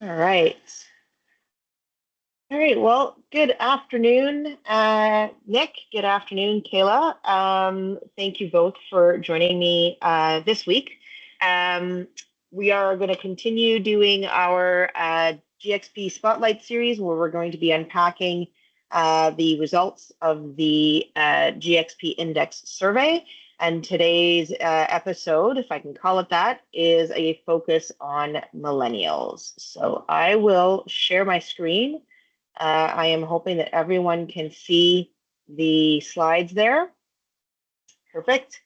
All right. All right. Well, good afternoon, Nick. Good afternoon, Kayla. Thank you both for joining me this week. Um, we are going to continue doing our GXP Spotlight Series where we're going to be unpacking the results of the GXP Index survey. And today's episode, if I can call it that, is a focus on millennials. So I will share my screen. I am hoping that everyone can see the slides there. Perfect.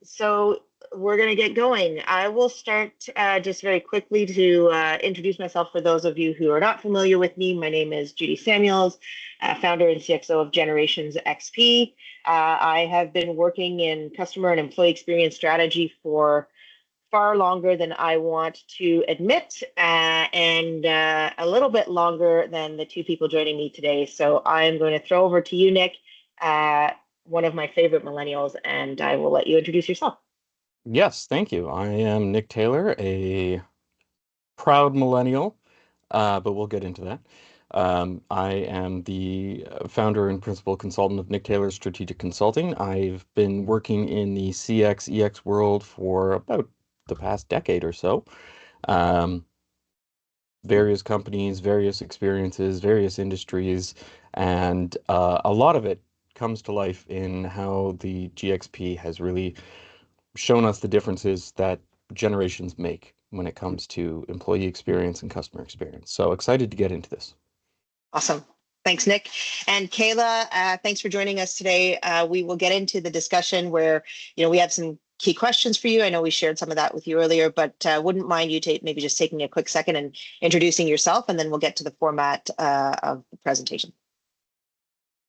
So we're going to get going. I will start just very quickly to introduce myself for those of you who are not familiar with me. My name is Judy Samuels, founder and CXO of Generations XP. I have been working in customer and employee experience strategy for far longer than I want to admit, and a little bit longer than the two people joining me today. So I'm going to throw over to you, Nick, one of my favorite millennials, and I will let you introduce yourself. Yes, thank you. I am Nick Taylor, a proud millennial, but we'll get into that. I am the founder and principal consultant of Nick Taylor Strategic Consulting. I've been working in the CX, EX world for about the past decade or so. Um, Various companies, various experiences, various industries, and a lot of it comes to life in how the GXP has really shown us the differences that generations make when it comes to employee experience and customer experience. So excited to get into this. Awesome. Thanks, Nick. And Kayla, thanks for joining us today. We will get into the discussion where, we have some key questions for you. I know we shared some of that with you earlier, but wouldn't mind you maybe just taking a quick second and introducing yourself, and then we'll get to the format of the presentation.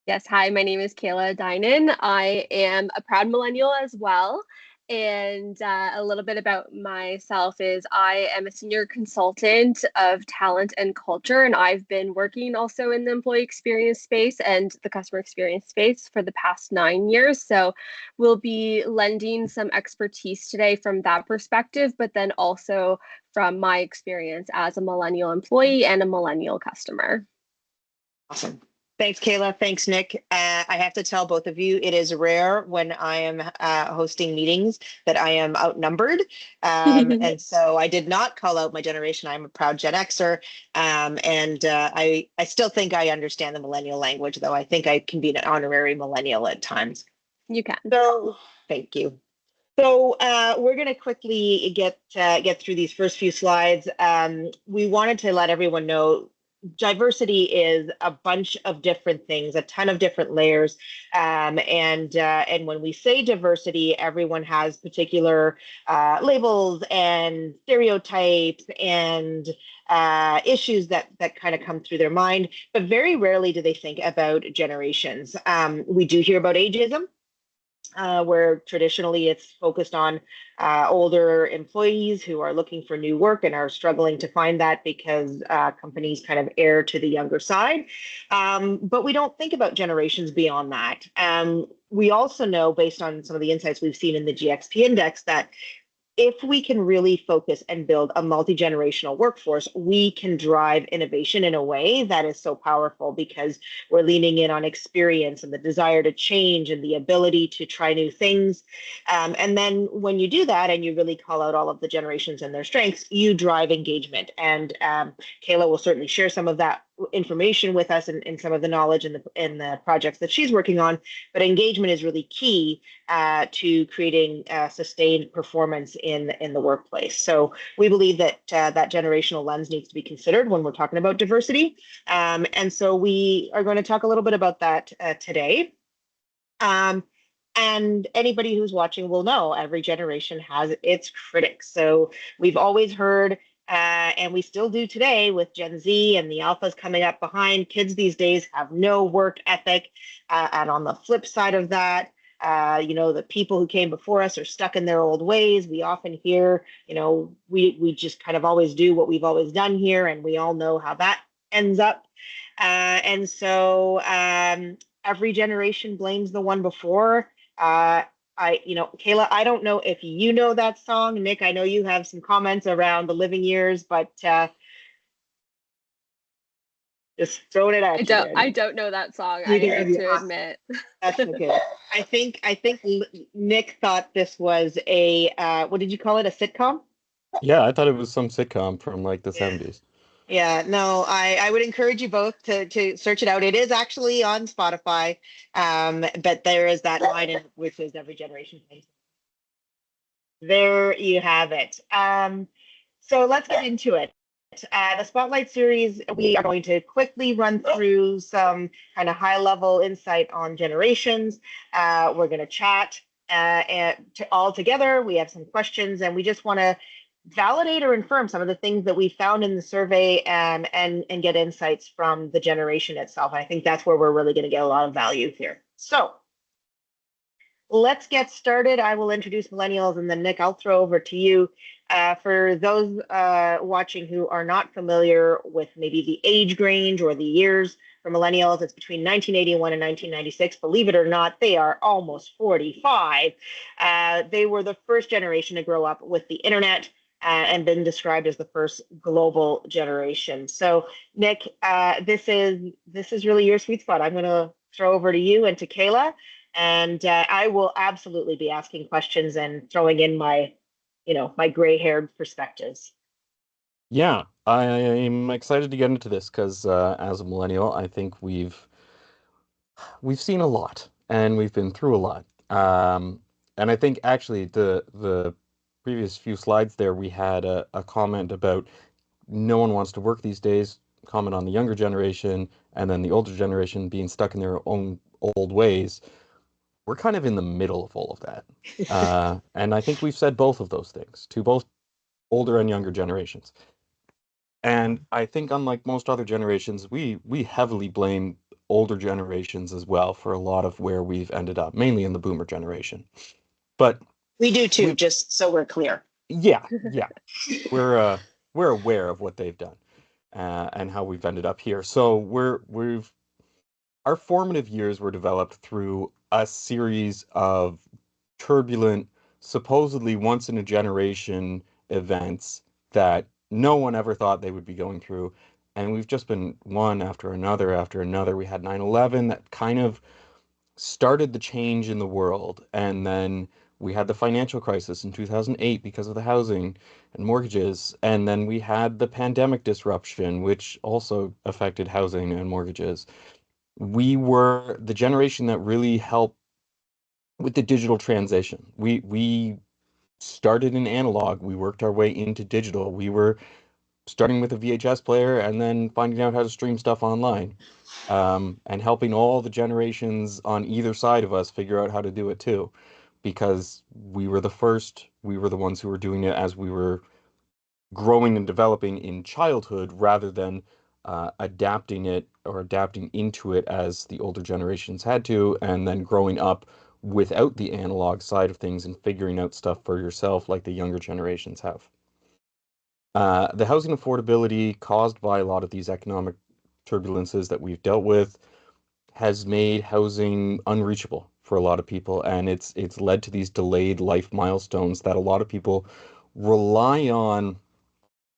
Yes, hi, my name is Kayla Dynan. I am a proud millennial as well. And a little bit about myself is I am a senior consultant of talent and culture, and I've been working also in the employee experience space and the customer experience space for the past 9 years. So we'll be lending some expertise today from that perspective, but then also from my experience as a millennial employee and a millennial customer. Awesome. Thanks, Kayla. Thanks, Nick. I have to tell both of you, it is rare when I am hosting meetings that I am outnumbered. And so I did not call out my generation. I'm a proud Gen Xer. And I still think I understand the millennial language, though I think I can be an honorary millennial at times. You can. So thank you. So we're going to quickly get through these first few slides. We wanted to let everyone know diversity is a bunch of different things, a ton of different layers. And when we say diversity, everyone has particular labels and stereotypes and issues that kind of come through their mind, but very rarely do they think about generations. We do hear about ageism. Where traditionally it's focused on older employees who are looking for new work and are struggling to find that because companies kind of err to the younger side. But we don't think about generations beyond that. We also know, based on some of the insights we've seen in the GXP index, that if we can really focus and build a multi-generational workforce, we can drive innovation in a way that is so powerful because we're leaning in on experience and the desire to change and the ability to try new things. And then when you do that and you really call out all of the generations and their strengths, you drive engagement. And Kayla will certainly share some of that information with us and some of the knowledge in the projects that she's working on. But engagement is really key to creating sustained performance in the workplace. So we believe that that generational lens needs to be considered when we're talking about diversity. And so we are going to talk a little bit about that today. And anybody who's watching will know every generation has its critics. So we've always heard, and we still do today with Gen Z and the alphas coming up behind, kids these days have no work ethic. And on the flip side of that, the people who came before us are stuck in their old ways. We often hear, we just kind of always do what we've always done here, and we all know how that ends up. And so every generation blames the one before. Kayla, I don't know if you know that song. Nick, I know you have some comments around the living years, but Just throwing it at you there. I don't know that song. I Neither of have you. to admit. That's okay. I think Nick thought this was a what did you call it? A sitcom? Yeah, I thought it was some sitcom from like the 70s. Yeah, no, I would encourage you both to search it out. It is actually on Spotify, but there is that line in which is every generation. There you have it. So let's get into it. The Spotlight series, we are going to quickly run through some kind of high level insight on generations. We're going to chat all together. We have some questions, and we just want to validate or confirm some of the things that we found in the survey, and get insights from the generation itself. I think that's where we're really going to get a lot of value here. So let's get started. I will introduce millennials, and then Nick, I'll throw over to you. For those watching who are not familiar with maybe the age range or the years for millennials, it's between 1981 and 1996. Believe it or not, they are almost 45. They were the first generation to grow up with the internet, and been described as the first global generation. So, Nick, this is really your sweet spot. I'm going to throw over to you and to Kayla. And I will absolutely be asking questions and throwing in my, my gray-haired perspectives. Yeah, I'm excited to get into this because as a millennial, I think we've seen a lot and we've been through a lot. And I think actually the previous few slides there, we had a comment about no one wants to work these days, comment on the younger generation, and then the older generation being stuck in their own old ways. We're kind of in the middle of all of that. And I think we've said both of those things to both older and younger generations. And I think unlike most other generations, we heavily blame older generations as well for a lot of where we've ended up, mainly in the boomer generation. But We do too, we just so we're clear. yeah, we're aware of what they've done and how we've ended up here. So we've our formative years were developed through a series of turbulent, supposedly once in a generation events that no one ever thought they would be going through. And we've just been one after another after another. We had 9/11 that kind of started the change in the world. And then we had the financial crisis in 2008 because of the housing and mortgages. And then we had the pandemic disruption, which also affected housing and mortgages. We were the generation that really helped with the digital transition. We started in analog, we worked our way into digital. We were starting with a VHS player and then finding out how to stream stuff online, and helping all the generations on either side of us figure out how to do it too, because we were the first, we were the ones who were doing it as we were growing and developing in childhood rather than adapting it or adapting into it as the older generations had to, and then growing up without the analog side of things and figuring out stuff for yourself like the younger generations have. The housing affordability caused by a lot of these economic turbulences that we've dealt with has made housing unreachable for a lot of people, and it's led to these delayed life milestones that a lot of people rely on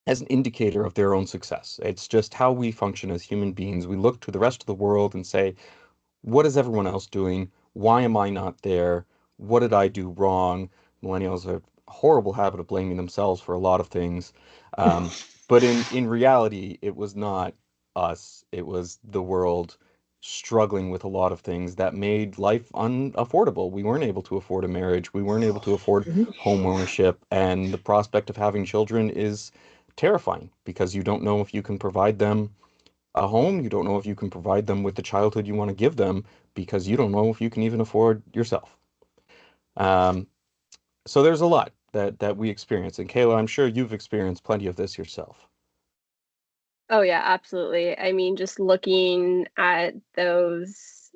as an indicator of their own success. It's just how we function as human beings. We look to the rest of the world and say, what is everyone else doing? Why am I not there? What did I do wrong? Millennials have a horrible habit of blaming themselves for a lot of things. Um, but in reality, it was not us. It was the world struggling with a lot of things that made life unaffordable. We weren't able to afford a marriage. We weren't able to afford Mhm. home ownership. And the prospect of having children is terrifying because you don't know if you can provide them a home. You don't know if you can provide them with the childhood you want to give them because you don't know if you can even afford yourself. Um, so there's a lot that we experience. And Kayla, I'm sure you've experienced plenty of this yourself. Oh yeah, absolutely. I mean, just looking at those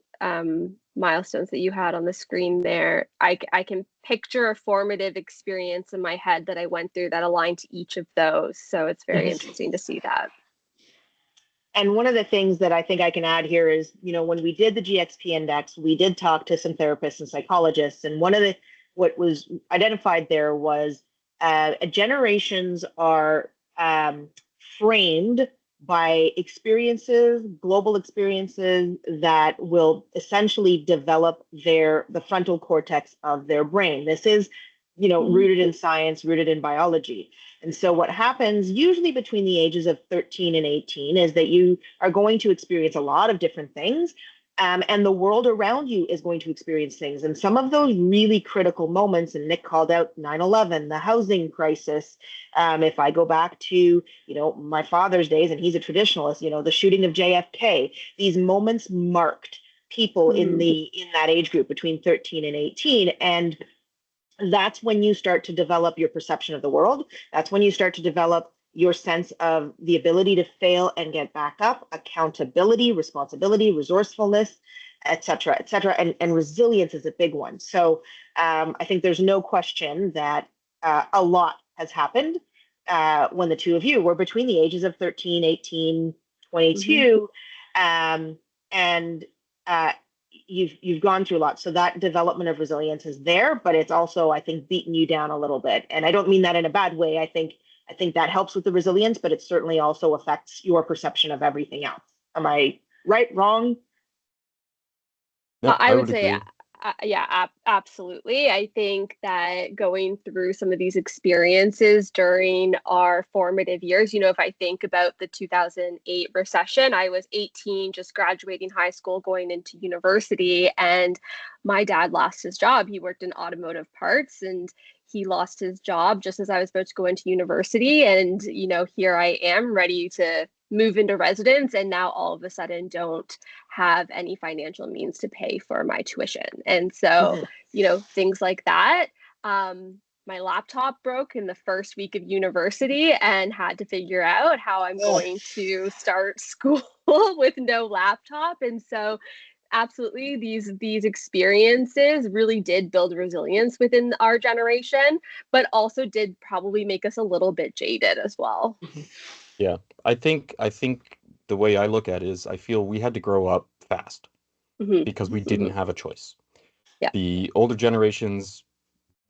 milestones that you had on the screen there, I can picture a formative experience in my head that I went through that aligned to each of those. So it's very interesting to see that. And one of the things that I think I can add here is, when we did the GXP index, we did talk to some therapists and psychologists, and what was identified there was generations are framed by experiences, global experiences that will essentially develop the frontal cortex of their brain. This is, rooted in science, rooted in biology. And so what happens usually between the ages of 13 and 18 is that you are going to experience a lot of different things. And the world around you is going to experience things. And some of those really critical moments, and Nick called out 9/11, the housing crisis. If I go back to, my father's days, and he's a traditionalist, the shooting of JFK, these moments marked people in that age group between 13 and 18. And that's when you start to develop your perception of the world. That's when you start to develop your sense of the ability to fail and get back up, accountability, responsibility, resourcefulness, et cetera, et cetera. And resilience is a big one. So I think there's no question that a lot has happened when the two of you were between the ages of 13, 18, 22. And you've gone through a lot. So that development of resilience is there, but it's also, I think, beaten you down a little bit. And I don't mean that in a bad way. I think that helps with the resilience, but it certainly also affects your perception of everything else. Am I right, wrong? No, I would say, agree. yeah, absolutely. I think that going through some of these experiences during our formative years, if I think about the 2008 recession, I was 18, just graduating high school, going into university, and my dad lost his job. He worked in automotive parts, and he lost his job just as I was about to go into university. And, here I am ready to move into residence, and now all of a sudden don't have any financial means to pay for my tuition. And so, things like that. My laptop broke in the first week of university and had to figure out how I'm going to start school with no laptop. And so absolutely, these experiences really did build resilience within our generation, but also did probably make us a little bit jaded as well. Yeah, I think the way I look at it is I feel we had to grow up fast because we didn't have a choice. Yeah. The older generations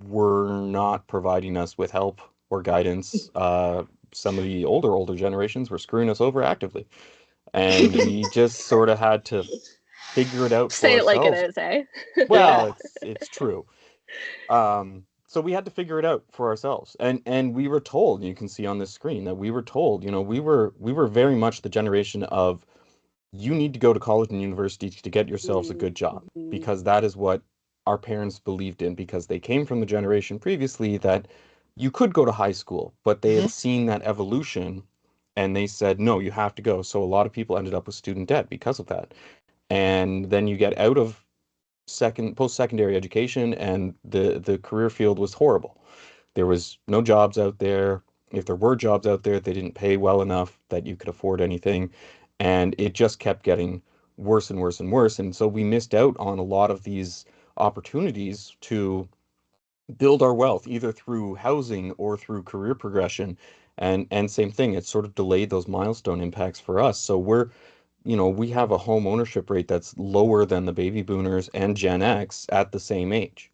were not providing us with help or guidance. Some of the older generations were screwing us over actively, and we just sort of had to figure it out for Say it like it ourselves. is, eh? Well, it's true. So we had to figure it out for ourselves. And we were told, you can see on this screen that we were told, we were very much the generation of you need to go to college and university to get yourselves a good job, because that is what our parents believed in, because they came from the generation previously that you could go to high school, but they had seen that evolution and they said, no, you have to go. So a lot of people ended up with student debt because of that. And then you get out of post-secondary education and the career field was horrible. There was no jobs out there. If there were jobs out there, they didn't pay well enough that you could afford anything. And it just kept getting worse and worse and worse. And so we missed out on a lot of these opportunities to build our wealth, either through housing or through career progression. And same thing, it sort of delayed those milestone impacts for us. So we have a home ownership rate that's lower than the baby boomers and Gen X at the same age.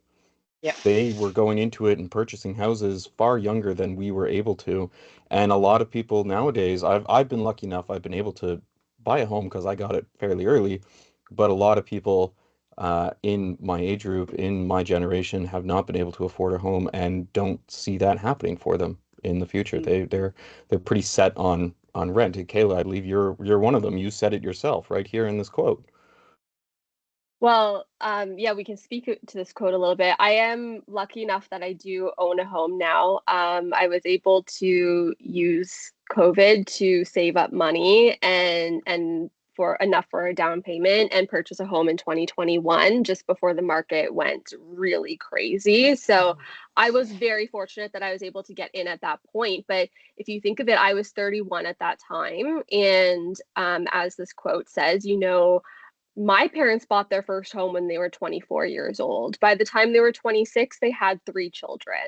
Yeah. They were going into it and purchasing houses far younger than we were able to. And a lot of people nowadays, I've been lucky enough, I've been able to buy a home because I got it fairly early. But a lot of people in my age group, in my generation, have not been able to afford a home and don't see that happening for them in the future. They're pretty set on rent. And Kayla, I believe you're one of them. You said it yourself right here in this quote. Well, yeah, we can speak to this quote a little bit. I am lucky enough that I do own a home now. I was able to use COVID to save up money and for enough for a down payment and purchase a home in 2021, just before the market went really crazy. So I was very fortunate that I was able to get in at that point. But if you think of it, I was 31 at that time. And as this quote says, my parents bought their first home when they were 24 years old. By the time they were 26, they had 3 children.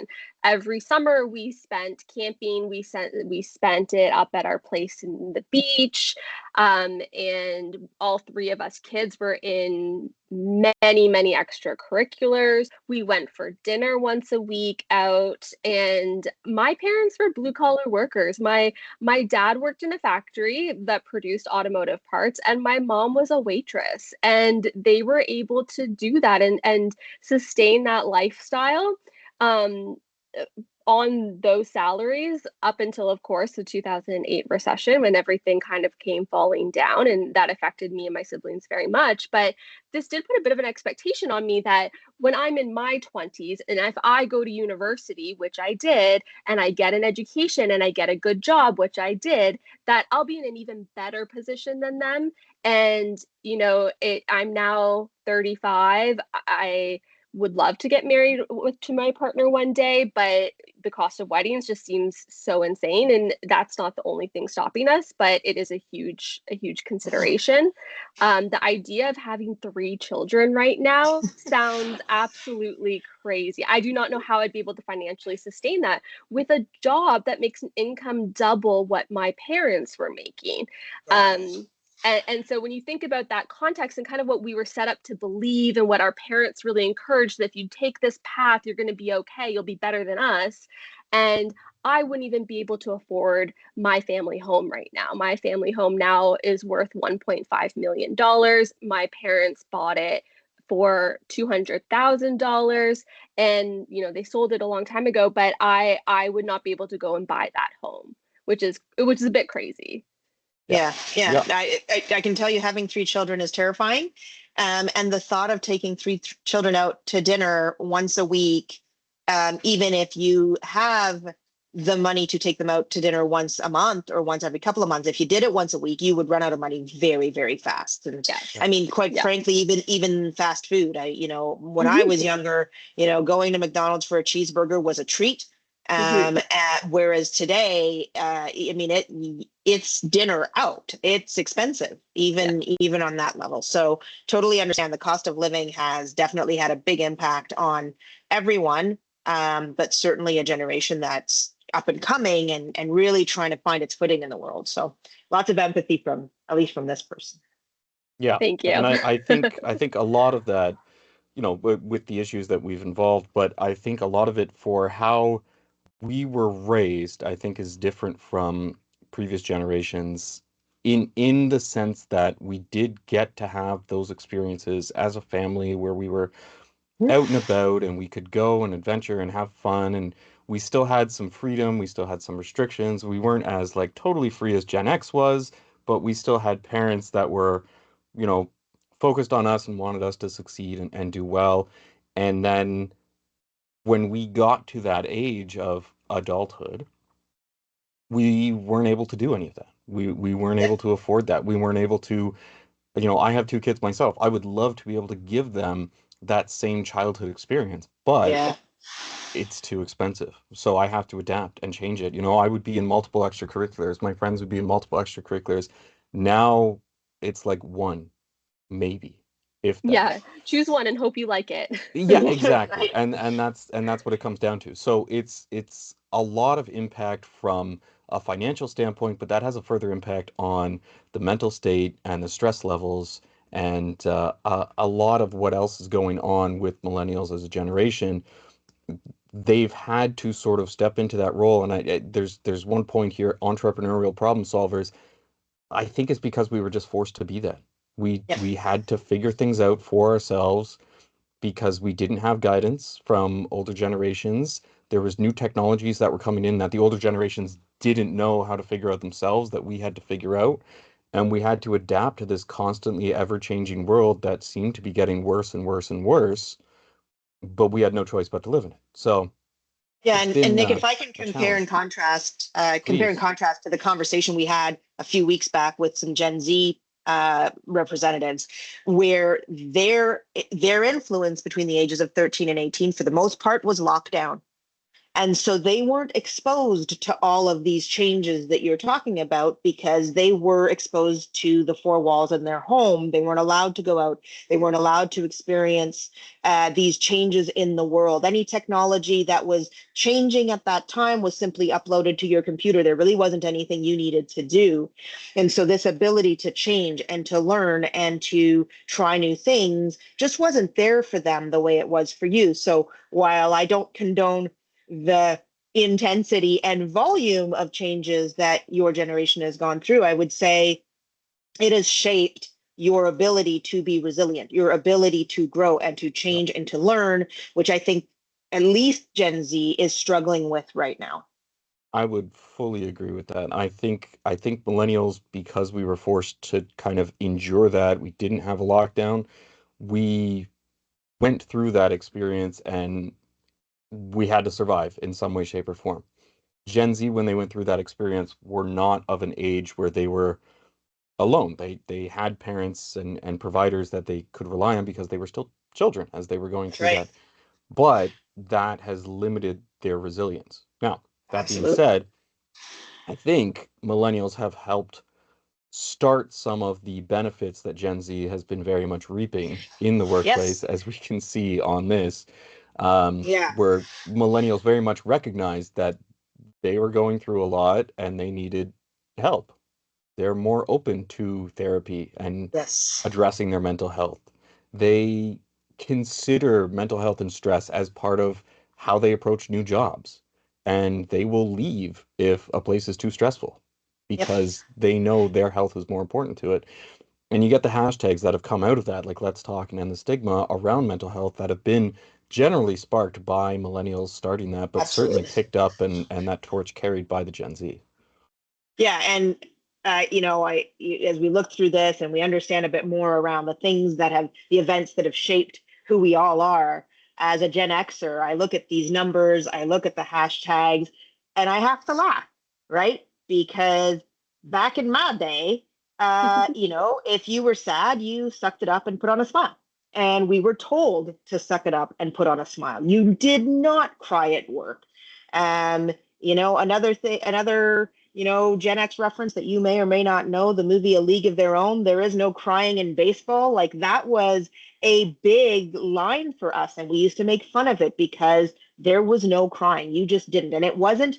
Every summer we spent camping. We spent it up at our place in the beach. And all 3 of us kids were in many extracurriculars. We went for dinner once a week out, and my parents were blue collar workers. My dad worked in a factory that produced automotive parts, and my mom was a waitress, and they were able to do that and sustain that lifestyle. Um, on those salaries up until, of course, the 2008 recession, when everything kind of came falling down, and that affected me and my siblings very much. But this did put a bit of an expectation on me that when I'm in my 20s and if I go to university, which I did, and I get an education and I get a good job, which I did, that I'll be in an even better position than them. And I'm now 35. I would love to get married to my partner one day, but the cost of weddings just seems so insane, and that's not the only thing stopping us, but it is a huge consideration. The idea of having 3 children right now sounds absolutely crazy. I do not know how I'd be able to financially sustain that with a job that makes an income double what my parents were making. And so when you think about that context and kind of what we were set up to believe and what our parents really encouraged, that if you take this path, you're going to be okay, you'll be better than us. And I wouldn't even be able to afford my family home right now. My family home now is worth $1.5 million. My parents bought it for $200,000, and they sold it a long time ago, but I would not be able to go and buy that home, which is a bit crazy. Yeah. Yeah. I can tell you having 3 children is terrifying. And the thought of taking 3 children out to dinner once a week, even if you have the money to take them out to dinner once a month or once every couple of months, if you did it once a week, you would run out of money very, very fast. And I mean, quite frankly, even fast food, when I was younger, going to McDonald's for a cheeseburger was a treat. Whereas today, I mean, it's dinner out. It's expensive, even on that level. So totally understand the cost of living has definitely had a big impact on everyone, but certainly a generation that's up and coming and really trying to find its footing in the world. So lots of empathy at least from this person. Yeah. Thank you. And I think a lot of that, with the issues that we've involved, but I think a lot of it for how we were raised, I think, is different from previous generations in the sense that we did get to have those experiences as a family where we were out and about and we could go and adventure and have fun, and we still had some freedom, we still had some restrictions. We weren't as like totally free as Gen X was, but we still had parents that were, you know, focused on us and wanted us to succeed and do well. And then when we got to that age of adulthood, we weren't able to do any of that. We weren't able to afford that. We weren't able to, I have 2 kids myself. I would love to be able to give them that same childhood experience, but Yeah. it's too expensive. So I have to adapt and change it. I would be in multiple extracurriculars. My friends would be in multiple extracurriculars. Now it's like one, maybe, if that. Yeah, choose one and hope you like it. Yeah, exactly. And that's what it comes down to. So it's a lot of impact from a financial standpoint, but that has a further impact on the mental state and the stress levels and a lot of what else is going on with millennials as a generation. They've had to sort of step into that role, and there's one point here: entrepreneurial problem solvers. I think it's because we were just forced to be that. We had to figure things out for ourselves because we didn't have guidance from older generations. There was new technologies that were coming in that the older generations didn't know how to figure out themselves, that we had to figure out. And we had to adapt to this constantly ever-changing world that seemed to be getting worse and worse and worse, but we had no choice but to live in it. So Yeah, it's and been Nick, if I can a compare and challenge. contrast, Please. to the conversation we had a few weeks back with some Gen Z representatives, where their influence between the ages of 13 and 18, for the most part, was lockdown. And so they weren't exposed to all of these changes that you're talking about because they were exposed to the four walls in their home. They weren't allowed to go out. They weren't allowed to experience these changes in the world. Any technology that was changing at that time was simply uploaded to your computer. There really wasn't anything you needed to do. And so this ability to change and to learn and to try new things just wasn't there for them the way it was for you. So while I don't condone the intensity and volume of changes that your generation has gone through, I would say it has shaped your ability to be resilient, your ability to grow and to change and to learn, which I think at least Gen Z is struggling with right now. I would fully agree with that. I think millennials, because we were forced to kind of endure that, we didn't have a lockdown. We went through that experience and we had to survive in some way, shape, or form. Gen Z, when they went through that experience, were not of an age where they were alone. They had parents and providers that they could rely on because they were still children as they were going That's through right. that. But that has limited their resilience. Now, that being Absolutely. said, I think millennials have helped start some of the benefits that Gen Z has been very much reaping in the Yes. workplace, as we can see on this, Yeah. where millennials very much recognized that they were going through a lot and they needed help. They're more open to therapy and Yes. addressing their mental health. They consider mental health and stress as part of how they approach new jobs. And they will leave if a place is too stressful Yep. because they know their health is more important to it. And you get the hashtags that have come out of that, like Let's Talk and End the Stigma around mental health that have been generally sparked by millennials starting that, but certainly Absolutely. picked up and that torch carried by the Gen Z. Yeah, and as we look through this and we understand a bit more around the things that have the events that have shaped who we all are as a Gen Xer, I look at these numbers, I look at the hashtags, and I have to laugh, right? Because back in my day, if you were sad, you sucked it up and put on a smile. And we were told to suck it up and put on a smile. You did not cry at work. Another thing, another Gen X reference that you may or may not know, the movie A League of Their Own, there is no crying in baseball. Like that was a big line for us. And we used to make fun of it because there was no crying. You just didn't. And it wasn't,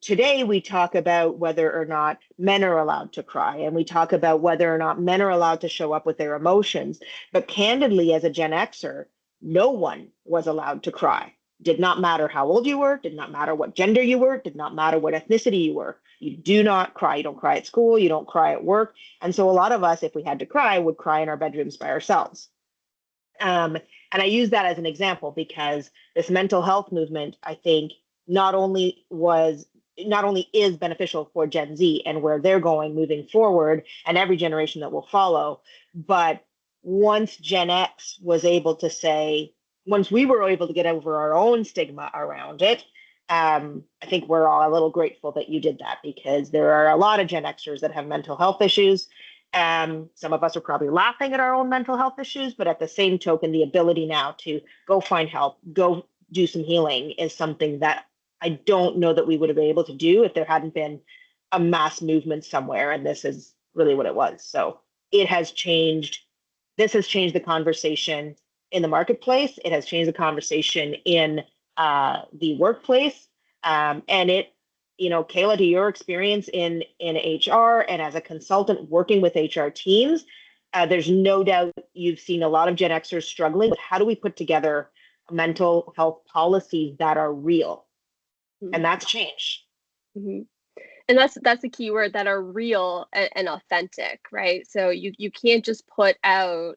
today we talk about whether or not men are allowed to cry and we talk about whether or not men are allowed to show up with their emotions. But candidly, as a Gen Xer, no one was allowed to cry. Did not matter how old you were, did not matter what gender you were, did not matter what ethnicity you were. You do not cry. You don't cry at school, you don't cry at work. And so a lot of us, if we had to cry, would cry in our bedrooms by ourselves. And I use that as an example because this mental health movement, I think, not only is beneficial for Gen Z and where they're going moving forward, and every generation that will follow, but once Gen X was able to say, once we were able to get over our own stigma around it, I think we're all a little grateful that you did that because there are a lot of Gen Xers that have mental health issues. Some of us are probably laughing at our own mental health issues, but at the same token, the ability now to go find help, go do some healing is something that I don't know that we would have been able to do if there hadn't been a mass movement somewhere. And this is really what it was. So it has changed. This has changed the conversation in the marketplace. It has changed the conversation in the workplace. And it, Kayla, to your experience in HR and as a consultant working with HR teams, there's no doubt you've seen a lot of Gen Xers struggling with how do we put together mental health policies that are real, and that's changed. Mm-hmm. And that's the key word, that are real and authentic, right? So you can't just put out,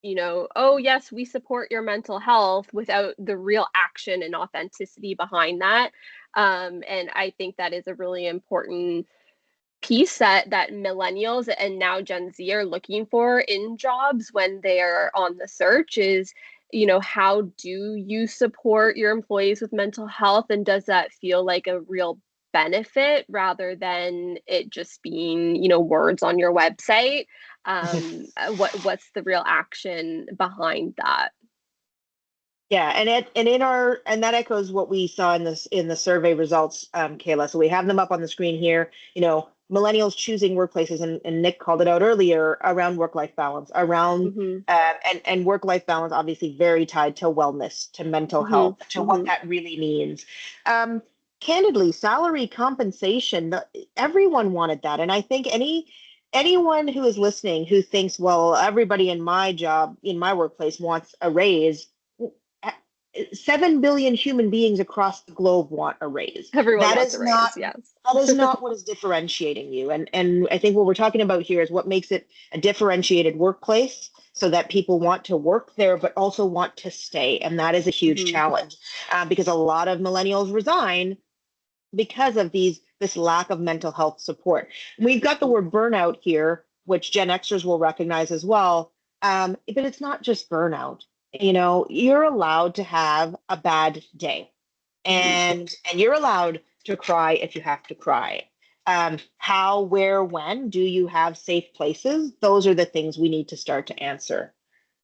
oh yes, we support your mental health without the real action and authenticity behind that. And I think that is a really important piece that millennials and now Gen Z are looking for in jobs when they're on the search is, how do you support your employees with mental health, and does that feel like a real benefit rather than it just being, words on your website? What's the real action behind that? Yeah, and that echoes what we saw in the survey results, Kayla. So we have them up on the screen here. Millennials choosing workplaces, and Nick called it out earlier around work-life balance, around Mm-hmm. and work-life balance, obviously very tied to wellness, to mental Mm-hmm. health, to what that really means. Um, Candidly, salary compensation, everyone wanted that, and I think anyone who is listening who thinks, well, everybody in my job, in my workplace wants a raise, 7 billion human beings across the globe want a raise. Everyone That wants is a not raise, yes. that is not what is differentiating you. And I think what we're talking about here is what makes it a differentiated workplace so that people want to work there but also want to stay. And that is a huge Mm-hmm. challenge because a lot of millennials resign because of this lack of mental health support. We've got the word burnout here, which Gen Xers will recognize as well. But it's not just burnout. You're allowed to have a bad day, Mm-hmm. and you're allowed to cry if you have to cry. How, where, when do you have safe places? Those are the things we need to start to answer.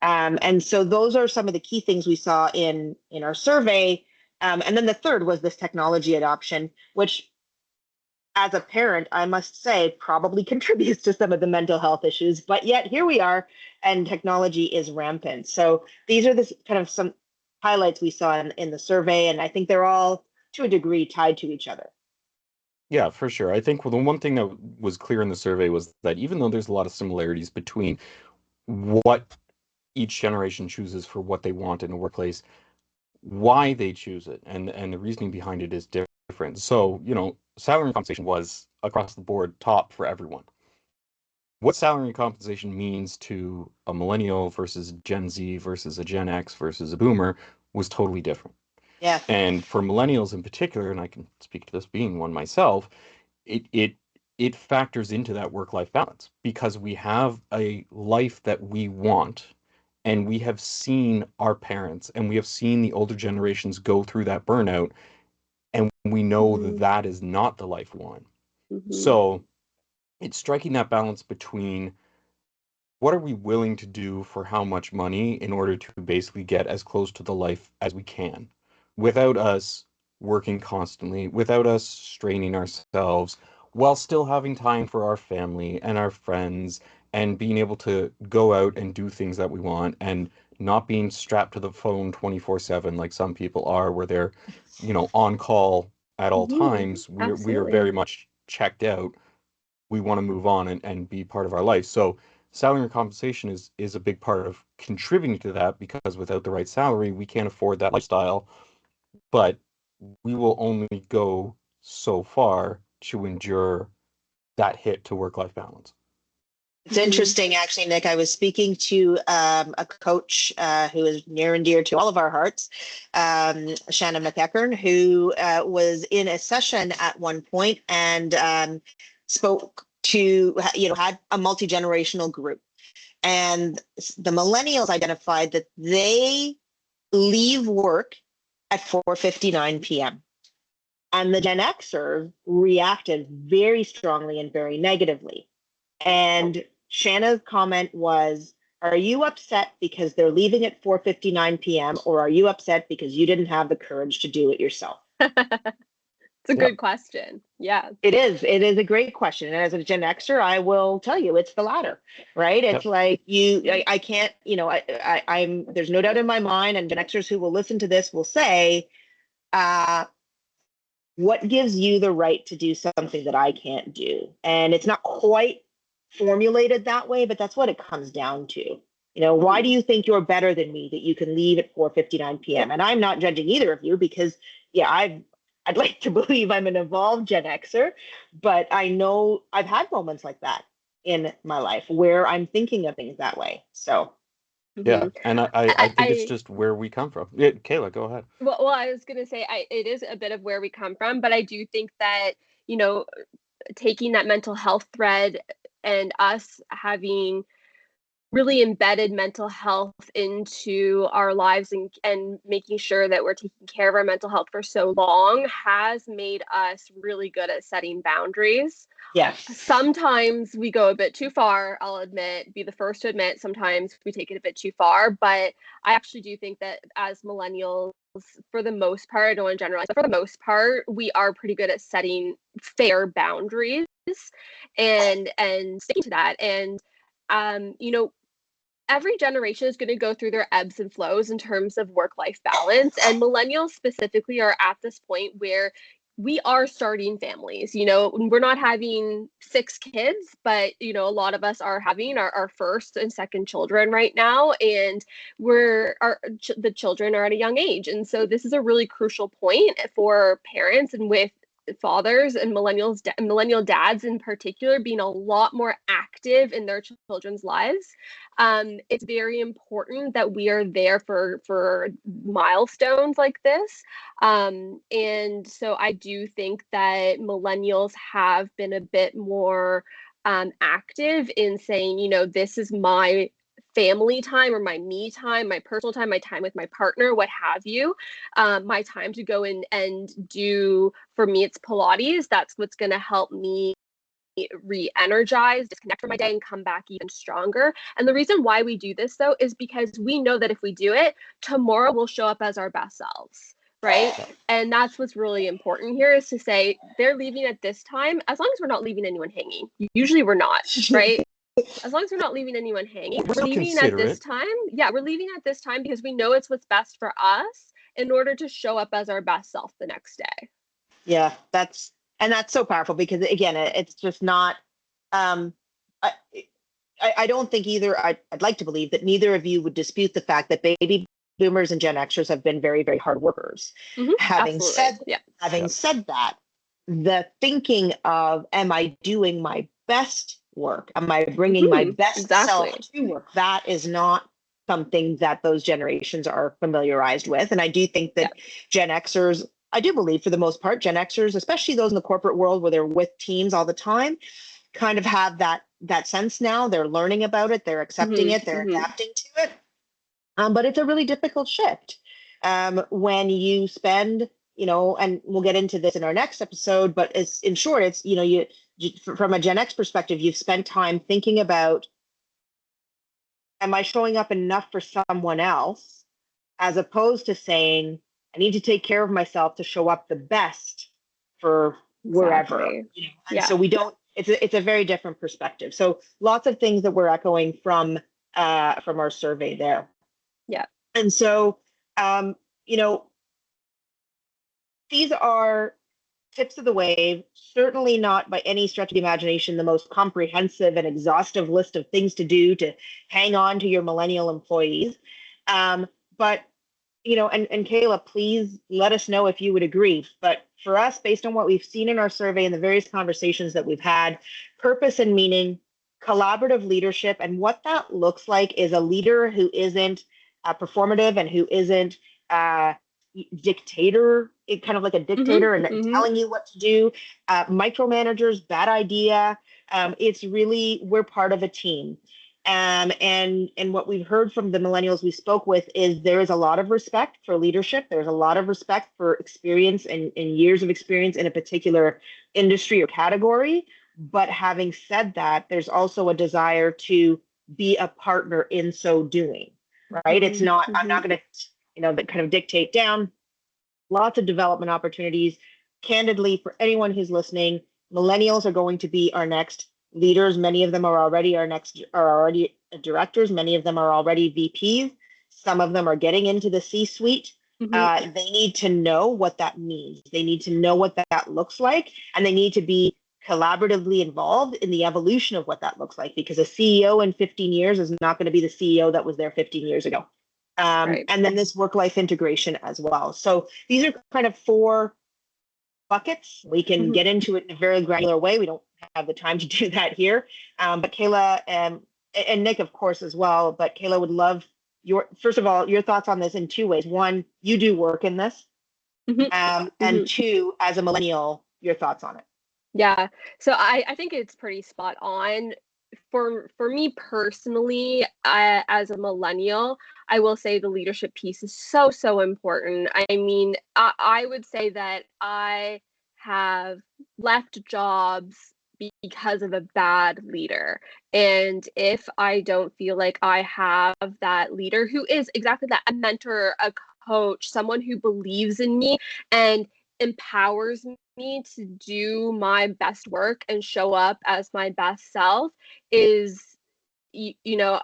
And so those are some of the key things we saw in our survey. And then the third was this technology adoption, which, as a parent, I must say, probably contributes to some of the mental health issues. But yet here we are, and technology is rampant. So these are the kind of some highlights we saw in the survey, and I think they're all to a degree tied to each other. Yeah, for sure. I think the one thing that was clear in the survey was that even though there's a lot of similarities between what each generation chooses for what they want in a workplace, why they choose it and the reasoning behind it is different. So, salary and compensation was across the board top for everyone. What salary and compensation means to a millennial versus Gen Z versus a Gen X versus a boomer was totally different. Yeah. And for millennials in particular, and I can speak to this being one myself, it factors into that work-life balance because we have a life that we want and we have seen our parents and we have seen the older generations go through that burnout and we know that Mm-hmm. that is not the life we want. Mm-hmm. So it's striking that balance between what are we willing to do for how much money in order to basically get as close to the life as we can without us working constantly, without us straining ourselves, while still having time for our family and our friends and being able to go out and do things that we want and not being strapped to the phone 24/7 like some people are where they're, on call at all Mm-hmm. times. We are Absolutely. very much checked out. We want to move on and be part of our life. So salary and compensation is a big part of contributing to that because without the right salary, we can't afford that lifestyle. But we will only go so far to endure that hit to work-life balance. It's Mm-hmm. interesting, actually, Nick. I was speaking to a coach who is near and dear to all of our hearts, Shannon McEachern, who was in a session at one point and spoke to, had a multi-generational group. And the millennials identified that they leave work at 4:59 p.m. And the Gen Xers reacted very strongly and very negatively. And Shanna's comment was, are you upset because they're leaving at 4:59 p.m. or are you upset because you didn't have the courage to do it yourself? It's a Yeah. good question. Yeah. It is a great question. And as a Gen Xer, I will tell you it's the latter, right? It's Yep. like I can't, I'm there's no doubt in my mind, and Gen Xers who will listen to this will say, what gives you the right to do something that I can't do? And it's not quite formulated that way, but that's what it comes down to. Why do you think you're better than me that you can leave at 4:59 p.m.? And I'm not judging either of you because, yeah, I'd like to believe I'm an evolved Gen Xer, but I know I've had moments like that in my life where I'm thinking of things that way. So, Yeah. Mm-hmm. And I think it's just where we come from. Yeah, Kayla, go ahead. Well, I was gonna say it is a bit of where we come from, but I do think that, you know, taking that mental health thread and us having really embedded mental health into our lives, and making sure that we're taking care of our mental health for so long has made us really good at setting boundaries. Yes. Sometimes we go a bit too far, I'll admit, be the first to admit, sometimes we take it a bit too far, but I actually do think that as millennials, for the most part, I don't want to generalize, but for the most part, we are pretty good at setting fair boundaries and sticking to that. And you know, every generation is going to go through their ebbs and flows in terms of work-life balance, and millennials specifically are at this point where we are starting families. You know, we're not having 6 kids, but you know, a lot of us are having our first and second children right now, and the children are at a young age, and so this is a really crucial point for parents, and with fathers and millennial dads in particular being a lot more active in their children's lives. It's very important that we are there for milestones like this. And so I do think that millennials have been a bit more active in saying, you know, this is my family time, or my me time, my personal time, my time with my partner, what have you. My time to go in and do, for me, it's Pilates. That's what's going to help me re-energize, disconnect from my day, and come back even stronger. And the reason why we do this, though, is because we know that if we do it, tomorrow we'll show up as our best selves, right? And that's what's really important here, is to say they're leaving at this time, as long as we're not leaving anyone hanging. Usually we're not, right? As long as we're not leaving anyone hanging, we're leaving at this time. Yeah, we're leaving at this time because we know it's what's best for us in order to show up as our best self the next day. Yeah, that's so powerful, because again, it's just not, I don't think either. I'd like to believe that neither of you would dispute the fact that baby boomers and Gen Xers have been very, very hard workers. Having said that, the thinking of, am I doing my best work? Am I bringing my best self to work? That is not something that those generations are familiarized with. And I do think that Gen Xers, I do believe for the most part, Gen Xers, especially those in the corporate world where they're with teams all the time, kind of have that sense now. They're learning about it, they're accepting it, they're adapting to it. But it's a really difficult shift when you spend, you know, and we'll get into this in our next episode, but it's, in short, it's, you know, from a Gen X perspective, you've spent time thinking about, am I showing up enough for someone else, as opposed to saying, I need to take care of myself to show up the best for wherever. You know? And so we don't, it's a very different perspective. So lots of things that we're echoing from our survey there. Yeah. And so, you know, these are tips of the wave, certainly not by any stretch of the imagination the most comprehensive and exhaustive list of things to do to hang on to your millennial employees. But, you know, and Kayla, please let us know if you would agree. But for us, based on what we've seen in our survey and the various conversations that we've had, purpose and meaning, collaborative leadership, and what that looks like is a leader who isn't performative and who isn't dictator, kind of like a dictator and telling you what to do. Micromanagers, bad idea. It's really, we're part of a team. And what we've heard from the millennials we spoke with is there is a lot of respect for leadership. There's a lot of respect for experience and years of experience in a particular industry or category. But having said that, there's also a desire to be a partner in so doing, right? It's not, I'm not going to, you know, that kind of dictate down. Lots of development opportunities. Candidly, for anyone who's listening, millennials are going to be our next leaders. Many of them are already directors. Many of them are already VPs. Some of them are getting into the C-suite. They need to know what that means. They need to know what that looks like, and they need to be collaboratively involved in the evolution of what that looks like, because a CEO in 15 years is not going to be the CEO that was there 15 years ago. And then this work-life integration as well. So these are kind of 4 buckets. We can get into it in a very granular way. We don't have the time to do that here. But Kayla and Nick, of course, as well. But Kayla, would love first of all, your thoughts on this in 2 ways. 1, you do work in this. And 2, as a millennial, your thoughts on it. Yeah. So I think it's pretty spot on. for me personally, as a millennial, I will say the leadership piece is so important. I mean, I would say that I have left jobs because of a bad leader. And if I don't feel like I have that leader who is exactly that, a mentor, a coach, someone who believes in me and empowers me to do my best work and show up as my best self, is, you know,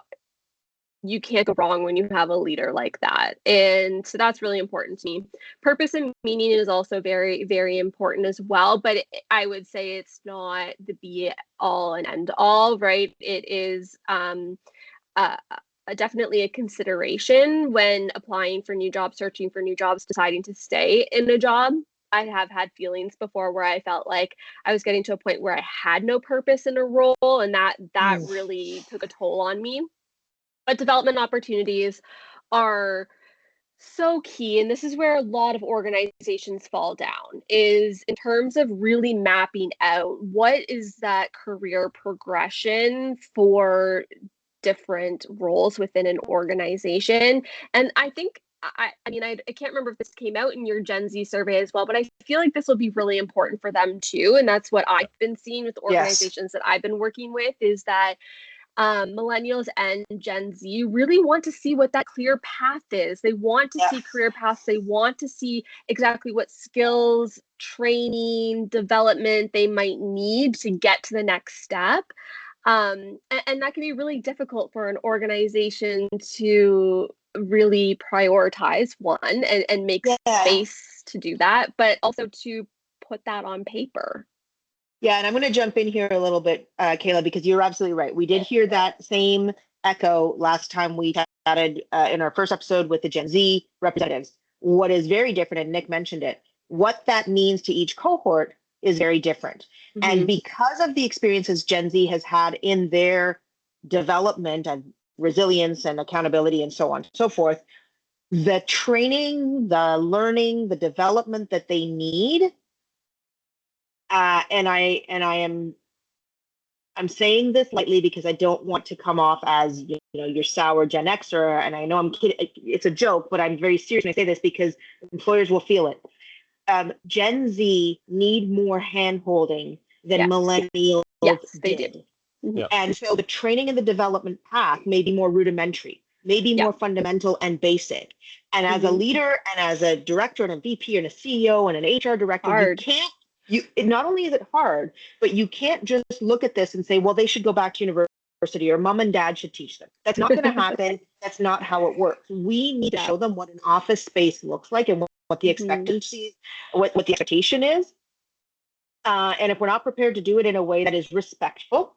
you can't go wrong when you have a leader like that. And so that's really important to me. Purpose and meaning is also very important as well, but I would say it's not the be all and end all, right? It is uh, definitely a consideration when applying for new jobs, searching for new jobs, deciding to stay in a job. I have had feelings before where I felt like I was getting to a point where I had no purpose in a role, and that really took a toll on me. But development opportunities are so key, and this is where a lot of organizations fall down, is in terms of really mapping out what is that career progression for different roles within an organization. And I think I mean, I can't remember if this came out in your Gen Z survey as well, but I feel like this will be really important for them too. And that's what I've been seeing with organizations that I've been working with, is that millennials and Gen Z really want to see what that clear path is. They want to see career paths. They want to see exactly what skills, training, development they might need to get to the next step. And that can be really difficult for an organization to really prioritize, one, and make space to do that, but also to put that on paper. Yeah, and I'm going to jump in here a little bit, Kayla, because you're absolutely right. We did hear that same echo last time we chatted in our first episode with the Gen Z representatives. What is very different, and Nick mentioned it, what that means to each cohort is very different. Mm-hmm. And because of the experiences Gen Z has had in their development and resilience and accountability and so on and so forth, the training, the learning, the development that they need, and I'm saying this lightly because I don't want to come off as, your sour Gen Xer, and I know I'm kidding. It's a joke, but I'm very serious when I say this because employers will feel it. Gen Z need more hand-holding than millennials did. Mm-hmm. And so the training and the development path may be more rudimentary, maybe more fundamental and basic. And as a leader and as a director and a VP and a CEO and an HR director, not only is it hard, but you can't just look at this and say, well, they should go back to university or mom and dad should teach them. That's not going to happen. That's not how it works. We need to show them what an office space looks like and what the expectancy, what the expectation is. And if we're not prepared to do it in a way that is respectful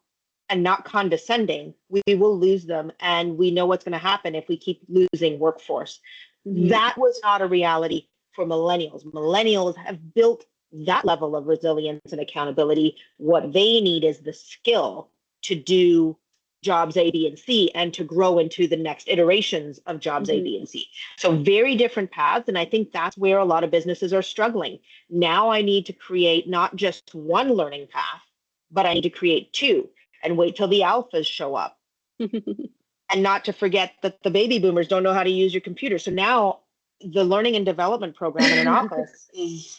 and not condescending, we will lose them. And we know what's going to happen if we keep losing workforce. That was not a reality for millennials. Millennials have built that level of resilience and accountability. What they need is the skill to do jobs A, B, and C, and to grow into the next iterations of jobs A, B, and C. So very different paths. And I think that's where a lot of businesses are struggling. Now I need to create not just one learning path, but I need to create two and wait till the alphas show up. And not to forget that the baby boomers don't know how to use your computer. So now the learning and development program in an office is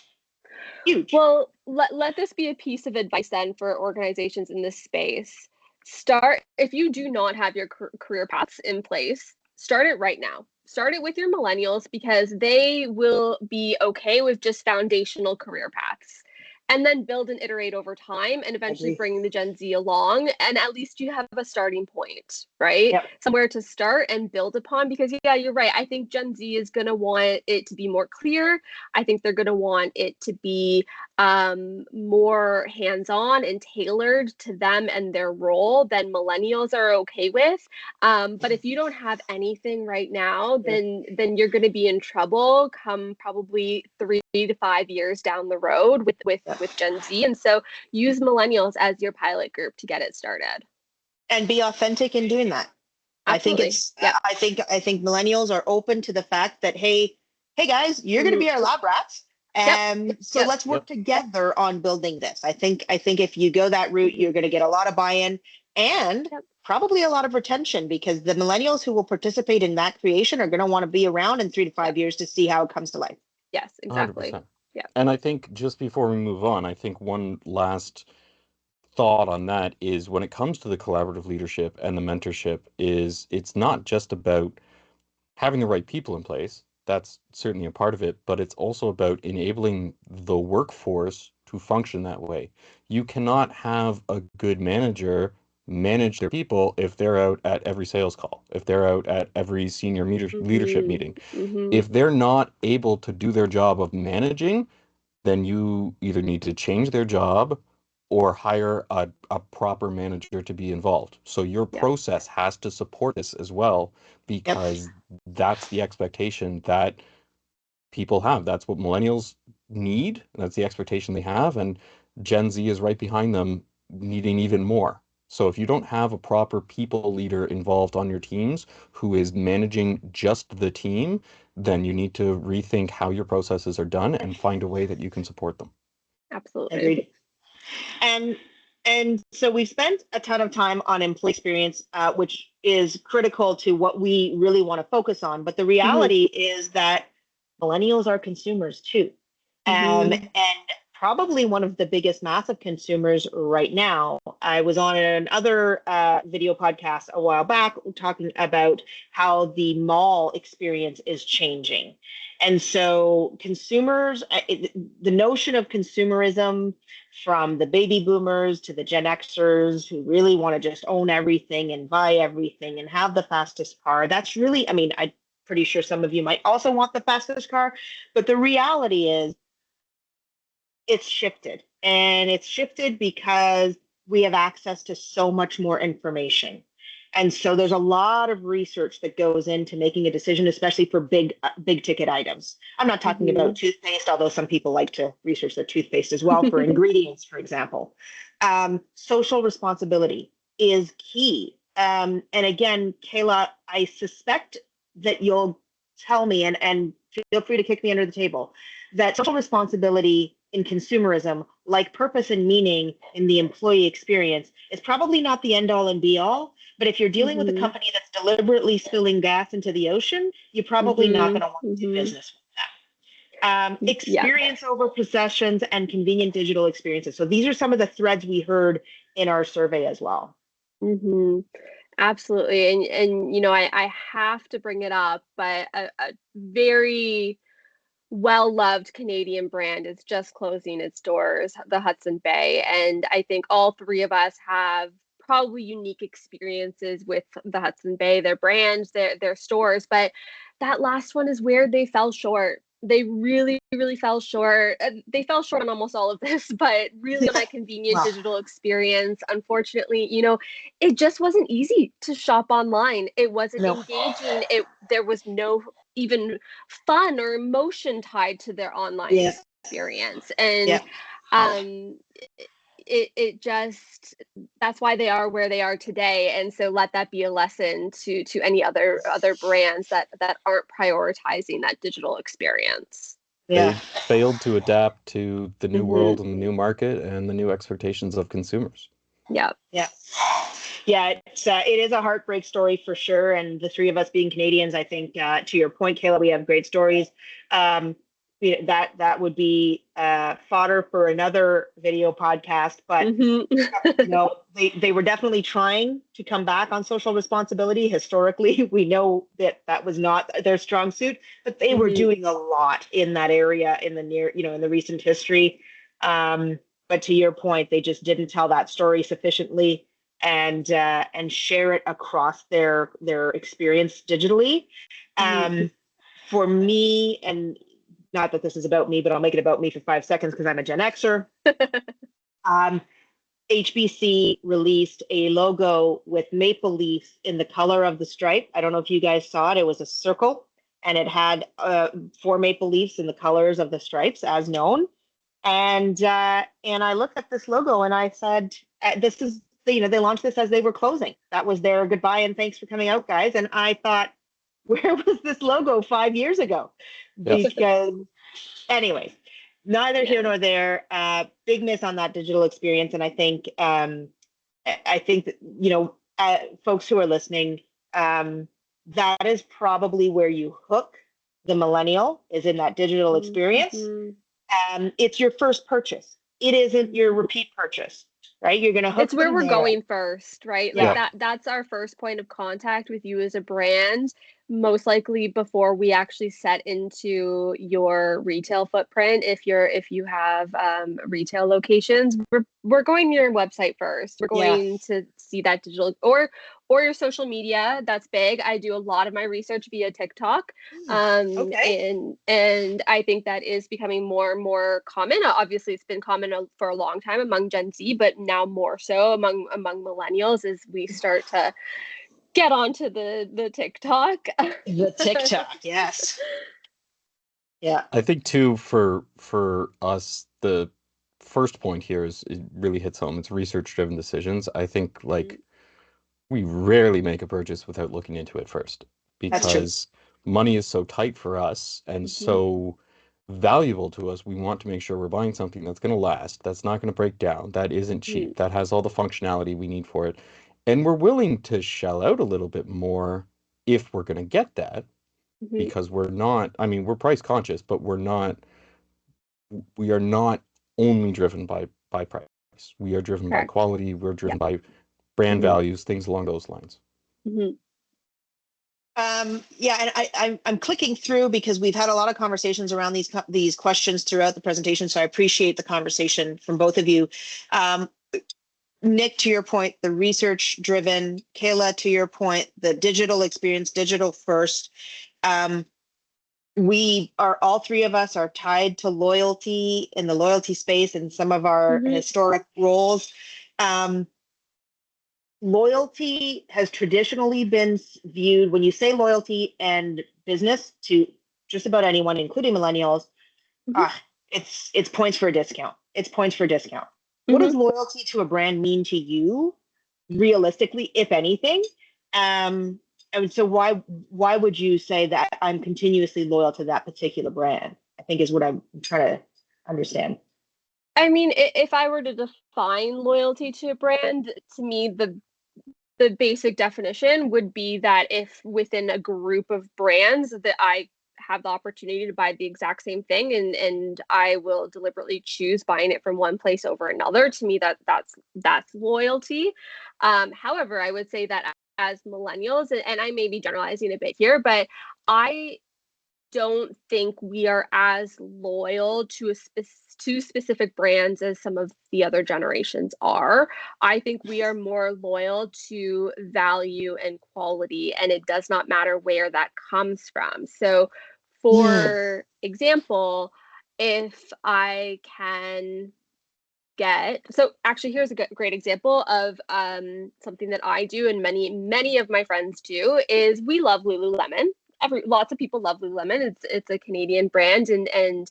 huge. Well, let this be a piece of advice then for organizations in this space. If you do not have your career paths in place, start it right now. Start it with your millennials, because they will be okay with just foundational career paths. And then build and iterate over time, and eventually bring the Gen Z along. And at least you have a starting point, right? Yep. Somewhere to start and build upon. Because you're right. I think Gen Z is going to want it to be more clear. I think they're going to want it to be more hands-on and tailored to them and their role than millennials are okay with. But if you don't have anything right now, then you're going to be in trouble come probably 3 to 5 years down the road with Gen Z. And so use millennials as your pilot group to get it started. And be authentic in doing that. Absolutely. I think millennials are open to the fact that, hey guys, you're going to be our lab rats. And so let's work together on building this. I think if you go that route, you're going to get a lot of buy-in. and Yep. probably a lot of retention, because the millennials who will participate in that creation are going to want to be around in 3 to 5 Yep. years to see how it comes to life. Yes, exactly. 100%. Yeah. And I think just before we move on, I think one last thought on that is when it comes to the collaborative leadership and the mentorship is it's not just about having the right people in place. That's certainly a part of it, but it's also about enabling the workforce to function that way. You cannot have a good manager manage their people if they're out at every sales call, if they're out at every senior leadership Mm-hmm. meeting. Mm-hmm. If they're not able to do their job of managing, then you either need to change their job or hire a proper manager to be involved. So your Yep. process has to support this as well, because that's the expectation that people have. That's what millennials need. That's the expectation they have. And Gen Z is right behind them, needing even more. So if you don't have a proper people leader involved on your teams who is managing just the team, then you need to rethink how your processes are done and find a way that you can support them. Absolutely. Agreed. And so we've spent a ton of time on employee experience, which is critical to what we really want to focus on. But the reality is that millennials are consumers too. And probably one of the biggest massive consumers right now. I was on another video podcast a while back talking about how the mall experience is changing. And so consumers, the notion of consumerism, from the baby boomers to the Gen Xers who really want to just own everything and buy everything and have the fastest car. That's really, I mean, I'm pretty sure some of you might also want the fastest car, but the reality is it's shifted. And it's shifted because we have access to so much more information. And so there's a lot of research that goes into making a decision, especially for big ticket items. I'm not talking about toothpaste, although some people like to research their toothpaste as well for ingredients, for example. Social responsibility is key. And again, Kayla, I suspect that you'll tell me, and feel free to kick me under the table, that social responsibility in consumerism, like purpose and meaning in the employee experience, is probably not the end all and be all. But if you're dealing with a company that's deliberately spilling gas into the ocean, you're probably not going to want to do business with that. Experience over possessions and convenient digital experiences. So these are some of the threads we heard in our survey as well. Absolutely. And you know, I have to bring it up, but a very well-loved Canadian brand is just closing its doors, the Hudson Bay. And I think all three of us have probably unique experiences with the Hudson Bay, their brands, their stores. But that last one is where they fell short. They really, really fell short. They fell short on almost all of this, but really on that convenient digital experience. Unfortunately, you know, it just wasn't easy to shop online. It wasn't engaging. There was no even fun or emotion tied to their online experience. And it just, that's why they are where they are today. And so let that be a lesson to any other brands that aren't prioritizing that digital experience. They failed to adapt to the new world and the new market and the new expectations of consumers. It is a heartbreak story for sure. And the three of us being Canadians, I think to your point, Kayla, we have great stories. That would be fodder for another video podcast. But you know, they were definitely trying to come back on social responsibility. Historically, we know that was not their strong suit, but they were doing a lot in that area in the recent history. But to your point, they just didn't tell that story sufficiently and share it across their experience digitally. For me, and not that this is about me, but I'll make it about me for 5 seconds because I'm a Gen Xer. HBC released a logo with maple leaves in the color of the stripe. I don't know if you guys saw it. It was a circle, and it had 4 maple leaves in the colors of the stripes, as known. And I looked at this logo and I said, "This is they launched this as they were closing. That was their goodbye and thanks for coming out, guys." And I thought, where was this logo 5 years ago? Because, anyways, neither here nor there. Big miss on that digital experience, and I think I think that, folks who are listening, that is probably where you hook the millennial, is in that digital experience. It's your first purchase. It isn't your repeat purchase, right? You're going to hook It's where them we're there. going first, right? Yeah. Like that's our first point of contact with you as a brand, most likely before we actually set into your retail footprint. If you have retail locations, we're going to your website first. We're going to see that digital or your social media. That's big. I do a lot of my research via TikTok. And I think that is becoming more and more common. Obviously, it's been common for a long time among Gen Z, but now more so among millennials as we start to get onto the TikTok. The TikTok, yes. Yeah. I think too, for us, the first point here is it really hits home. It's research-driven decisions. I think like we rarely make a purchase without looking into it first, because money is so tight for us and so valuable to us. We want to make sure we're buying something that's going to last, that's not going to break down, that isn't cheap, that has all the functionality we need for it. And we're willing to shell out a little bit more if we're going to get that, because we're not, I mean, we're price conscious, but we are not only driven by price. We are driven by quality. We're driven by brand values, things along those lines. Yeah, and I'm clicking through because we've had a lot of conversations around these questions throughout the presentation, so I appreciate the conversation from both of you. Nick, to your point, the research-driven. Kayla, to your point, the digital experience, digital first. We are, all three of us are tied to loyalty in the loyalty space in some of our historic roles. Loyalty has traditionally been viewed, when you say loyalty and business, to just about anyone, including millennials, it's points for a discount. It's points for a discount. What does loyalty to a brand mean to you, realistically, if anything? And so why would you say that I'm continuously loyal to that particular brand? I think is what I'm trying to understand. I mean, if I were to define loyalty to a brand, to me, the basic definition would be that if within a group of brands that I have the opportunity to buy the exact same thing and I will deliberately choose buying it from one place over another, to me that's loyalty. However, I would say that as millennials, and I may be generalizing a bit here, but I don't think we are as loyal to specific brands as some of the other generations are. I think we are more loyal to value and quality, and it does not matter where that comes from. So, for example, if I can so actually here's a great example of something that I do and many of my friends do is we love Lululemon. Lots of people love Lululemon. It's a Canadian brand, and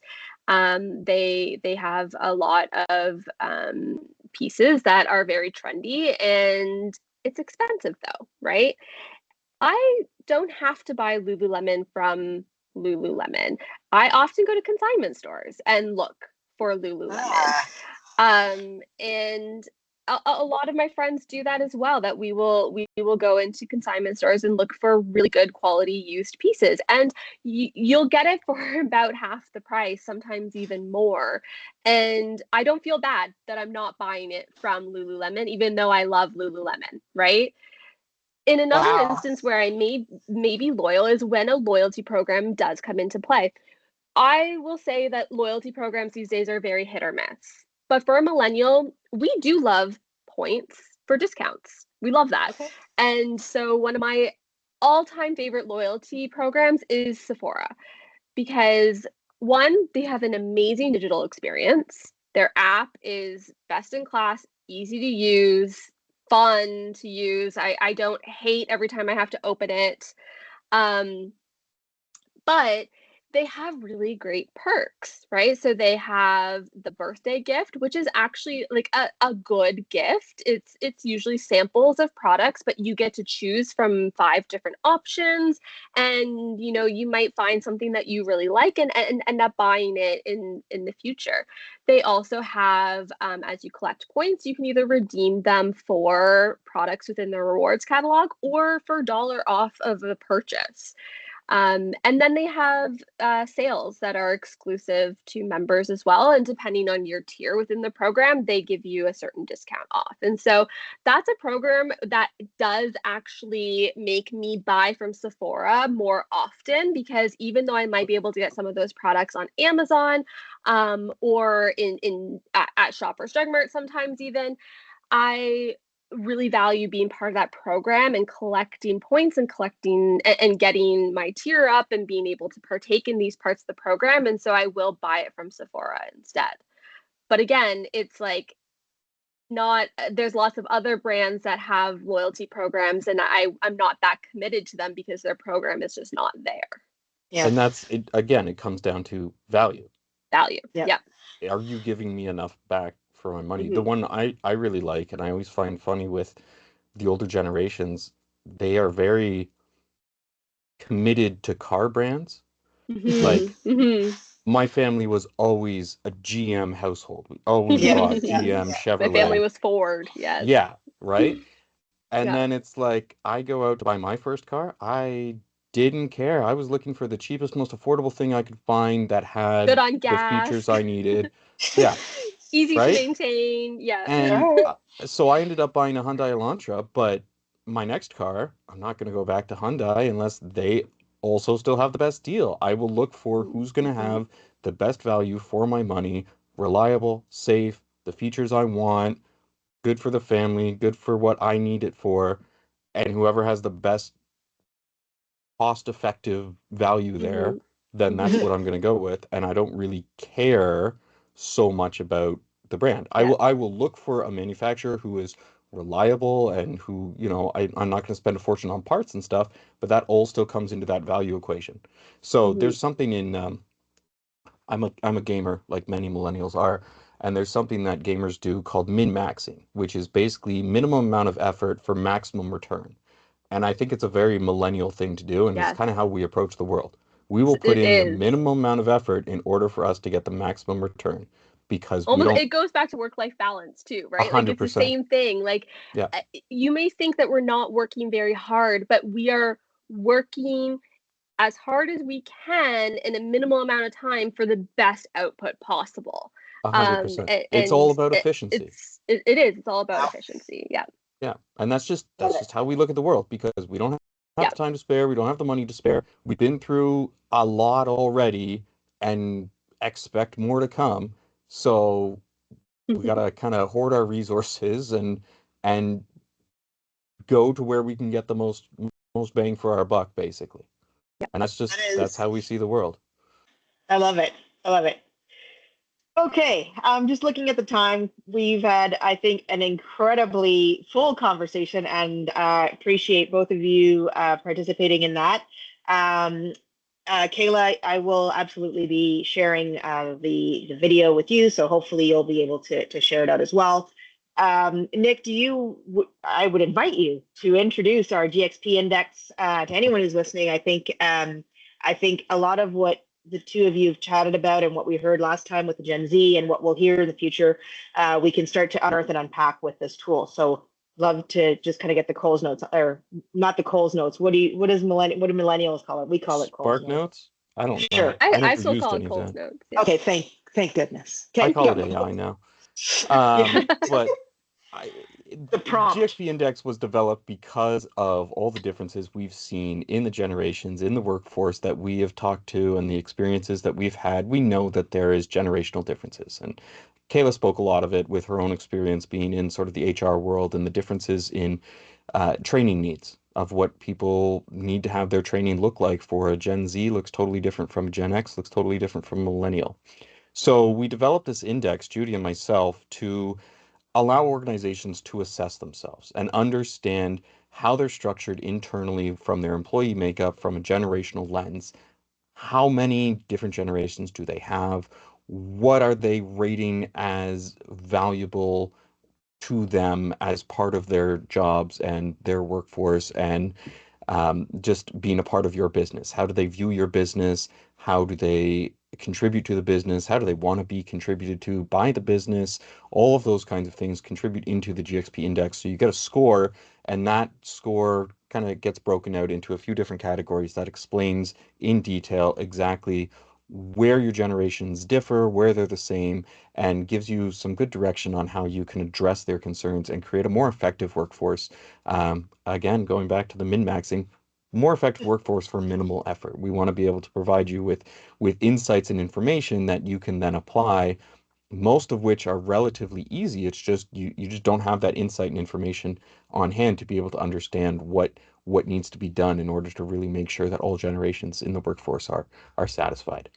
they have a lot of pieces that are very trendy, and it's expensive though, right? I don't have to buy Lululemon from Lululemon. I often go to consignment stores and look for Lululemon. And a lot of my friends do that as well, that we will go into consignment stores and look for really good quality used pieces, and you'll get it for about half the price, sometimes even more. And I don't feel bad that I'm not buying it from Lululemon, even though I love Lululemon, right? In another instance where I may be loyal is when a loyalty program does come into play. I will say that loyalty programs these days are very hit or miss. But for a millennial, we do love points for discounts. We love that. And so one of my all-time favorite loyalty programs is Sephora, because one, they have an amazing digital experience. Their app is best in class, easy to use, fun to use. I don't hate every time I have to open it. But they have really great perks, right? So they have the birthday gift, which is actually like a good gift. It's usually samples of products, but you get to choose from 5 different options, and you might find something that you really like and end up buying it in the future. They also have, as you collect points, you can either redeem them for products within their rewards catalog or for dollar off of a purchase. And then they have sales that are exclusive to members as well. And depending on your tier within the program, they give you a certain discount off. And so that's a program that does actually make me buy from Sephora more often, because even though I might be able to get some of those products on Amazon, or at Shoppers Drug Mart sometimes even, I really value being part of that program and collecting points and collecting and getting my tier up and being able to partake in these parts of the program. And so I will buy it from Sephora instead. But again, it's like not, there's lots of other brands that have loyalty programs, and I'm not that committed to them because their program is just not there. Yeah. And that's it. Again, it comes down to value. Yeah. Are you giving me enough back for my money? Mm-hmm. The one I really like, and I always find funny with the older generations, they are very committed to car brands. Like, Mm-hmm. my family was always a GM household. We always Yeah. bought Yeah. GM, My family Chevrolet. was Ford. Yes. Yeah, right? And Yeah. then it's like, I go out to buy my first car. I didn't care. I was looking for the cheapest, most affordable thing I could find that Good had on the gas. features I needed. Yeah, Easy to right? maintain. Yeah. And All right. so I ended up buying a Hyundai Elantra, but my next car, I'm not going to go back to Hyundai unless they also still have the best deal. I will look for who's going to Mm-hmm. have the best value for my money, reliable, safe, the features I want, good for the family, good for what I need it for, and whoever has the best cost-effective value there, Mm-hmm. then that's Mm-hmm. what I'm going to go with. And I don't really care so much about the brand. I Yeah. will look for a manufacturer who is reliable and who, I'm not going to spend a fortune on parts and stuff, but that all still comes into that value equation. So Mm-hmm. there's something in I'm a gamer like many millennials are, and there's something that gamers do called min-maxing, which is basically minimum amount of effort for maximum return. And I think it's a very millennial thing to do, and it's Yes, kind of how we approach the world. We will put it in the is. minimum amount of effort in order for us to get the maximum return because we Almost, don't it goes back to work-life balance too, right? Like it's the 100%. same thing. Like Yeah, you may think that we're not working very hard, but we are working as hard as we can in a minimal amount of time for the best output possible. 100%. It's all And about efficiency. it is. It's all about efficiency. Yeah. Yeah, and that's just Love it. how we look at the world because we don't have Yeah. the time to spare, we don't have the money to spare. We've been through a lot already and expect more to come. So we gotta kind of hoard our resources and go to where we can get the most bang for our buck, basically. And That that's is. how we see the world. I love it. I love it. Okay, just looking at the time, we've had, I think, an incredibly full conversation, and appreciate both of you participating in that. Um, Kayla, I will absolutely be sharing the video with you, so hopefully you'll be able to share it out as well. Nick, I would invite you to introduce our GXP index to anyone who's listening. I think a lot of what the two of you have chatted about and what we heard last time with the Gen Z and what we'll hear in the future, we can start to unearth and unpack with this tool. So love to just kind of get the Coles notes, or not the Coles notes. What do millennials call it? We call it Coles Spark notes. notes? I don't Sure. know. I I never still used call it any of Cole's that. notes. Yeah. Okay, thank goodness. I Okay, call it go. AI now. Yeah. But I, The prompt. GXP Index was developed because of all the differences we've seen in the generations in the workforce that we have talked to and the experiences that we've had. We know that there is generational differences, and Kayla spoke a lot of it with her own experience being in sort of the HR world and the differences in training needs of what people need to have their training look like for a Gen Z looks totally different from Gen X, looks totally different from Millennial. So we developed this index, Judy and myself, to allow organizations to assess themselves and understand how they're structured internally from their employee makeup from a generational lens, how many different generations do they have? What are they rating as valuable to them as part of their jobs and their workforce, and just being a part of your business? How do they view your business? How do they contribute to the business? How do they want to be contributed to by the business? All of those kinds of things contribute into the GXP index. So you get a score, and that score kind of gets broken out into a few different categories that explains in detail exactly where your generations differ, where they're the same, and gives you some good direction on how you can address their concerns and create a more effective workforce. Again, going back to the min-maxing, more effective workforce for minimal effort. We want to be able to provide you with insights and information that you can then apply, most of which are relatively easy. It's just you just don't have that insight and information on hand to be able to understand what needs to be done in order to really make sure that all generations in the workforce are satisfied.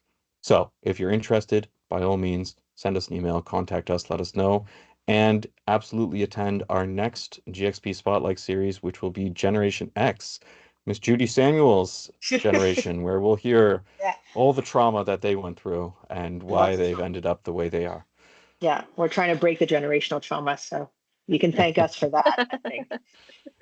So if you're interested, by all means, send us an email, contact us, let us know, and absolutely attend our next GXP Spotlight series, which will be Generation X, Miss Judy Samuel's generation, where we'll hear Yeah. all the trauma that they went through and why Lots of they've trauma. ended up the way they are. Yeah, we're trying to break the generational trauma, so you can thank us for that, I think.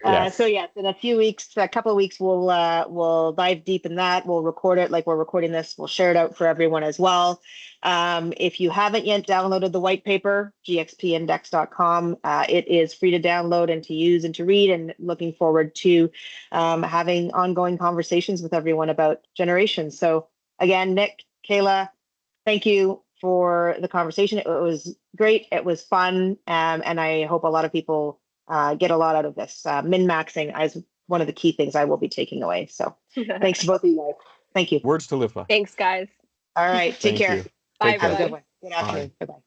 Yes. So yes, in a few weeks, a couple of weeks, we'll dive deep in that. We'll record it like we're recording this. We'll share it out for everyone as well. If you haven't yet downloaded the white paper, gxpindex.com, it is free to download and to use and to read. And looking forward to having ongoing conversations with everyone about generations. So again, Nick, Kayla, thank you for the conversation. It was great. It was fun, and I hope a lot of people get a lot out of this. Min-maxing is one of the key things I will be taking away. So thanks to both of you guys. Thank you. Words to live by. Thanks, guys. All right. Take Thank care. you. Bye, Take Have a care. good everyone. one. Good afternoon. Bye-bye.